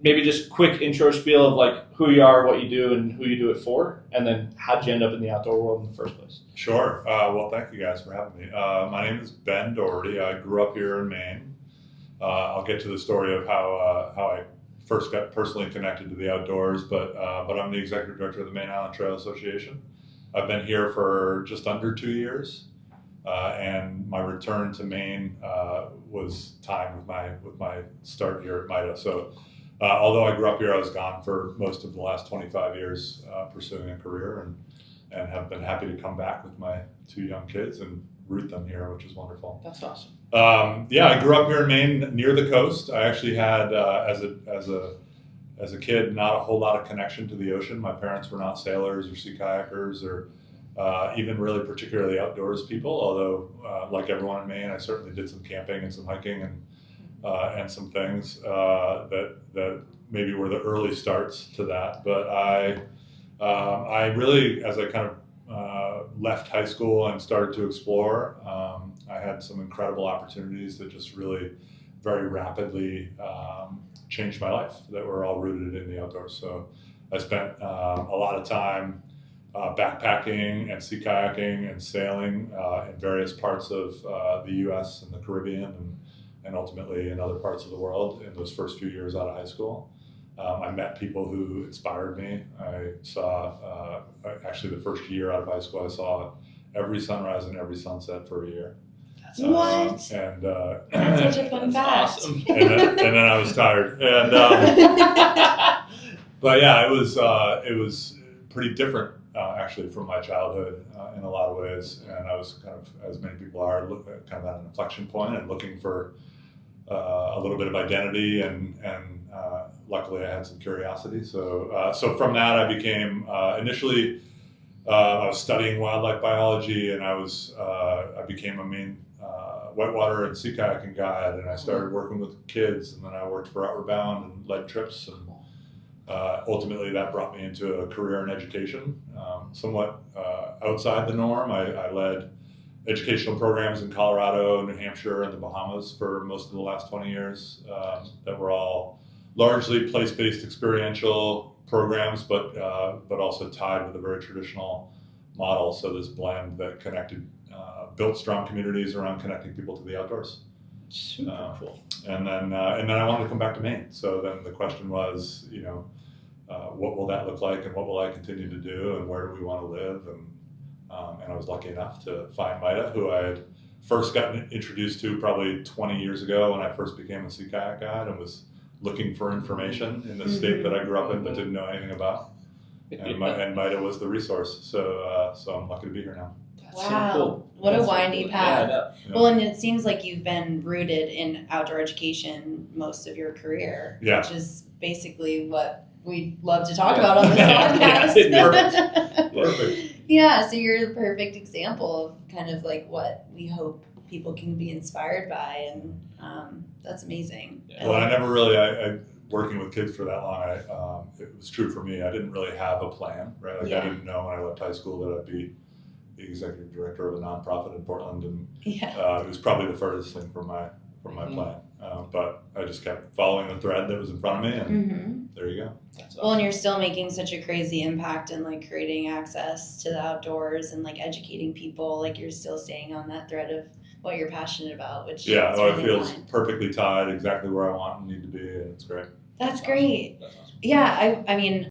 maybe just quick intro spiel of like who you are, what you do, and who you do it for, and then how'd you end up in the outdoor world in the first place? Sure. Well, thank you guys for having me. My name is Ben Dougherty. I grew up here in Maine. I'll get to the story of how I first got personally connected to the outdoors, but I'm the executive director of the Maine Island Trail Association. I've been here for just under 2 years, and my return to Maine was timed with my start here at MITA. So, although I grew up here, I was gone for most of the last 25 years pursuing a career, and have been happy to come back with my 2 young kids and root them here, which is wonderful. That's awesome. Yeah, I grew up here in Maine near the coast. I actually had, as a kid, not a whole lot of connection to the ocean. My parents were not sailors or sea kayakers or even really particularly outdoors people, although like everyone in Maine, I certainly did some camping and some hiking and some things that maybe were the early starts to that. But I really, as I kind of left high school and started to explore, I had some incredible opportunities that just really very rapidly changed my life that were all rooted in the outdoors. So I spent a lot of time backpacking and sea kayaking and sailing in various parts of the U.S. and the Caribbean and ultimately in other parts of the world in those first few years out of high school. I met people who inspired me. I saw, actually the first year out of high school, I saw every sunrise and every sunset for a year. That's What? awesome. That's such a fun fact. Awesome. And then I was tired. And but yeah, it was pretty different actually from my childhood in a lot of ways. And I was kind of, as many people are, kind of at an inflection point and looking for a little bit of identity and luckily I had some curiosity. So from that I became initially I was studying wildlife biology, and I became a Maine whitewater and sea kayaking guide, and I started working with kids, and then I worked for Outward Bound and led trips, and ultimately that brought me into a career in education, somewhat outside the norm. I led educational programs in Colorado, New Hampshire, and the Bahamas for most of the last 20 years that were all largely place-based experiential programs, but also tied with a very traditional model. So this blend that built strong communities around connecting people to the outdoors. Super cool. And then I wanted to come back to Maine. So then the question was, what will that look like, and what will I continue to do, and where do we want to live? And I was lucky enough to find MITA, who I had first gotten introduced to probably 20 years ago when I first became a sea kayak guide and was looking for information in the state that I grew up in but didn't know anything about. And MITA was the resource. So I'm lucky to be here now. That's Wow. so cool. What a That's so windy cool. path. Yeah, Yeah. Well, and it seems like you've been rooted in outdoor education most of your career, Yeah. which is basically what we love to talk about on this Yeah. podcast. Perfect. Yeah, so you're the perfect example of kind of like what we hope people can be inspired by, and that's amazing. Yeah. Well, I never really, I working with kids for that long, it was true for me. I didn't really have a plan, right? Like Yeah. I didn't know when I left high school that I'd be the executive director of a nonprofit in Portland, and Yeah. it was probably the furthest thing from my plan. But I just kept following the thread that was in front of me, and Mm-hmm. there you go. That's Well, and you're still making such a crazy impact and like creating access to the outdoors and like educating people. Like you're still staying on that thread of what you're passionate about, which Yeah, is well, it really feels aligned. perfectly tied exactly where I want and need to be, and it's great. That's great. That's awesome. Yeah, I mean,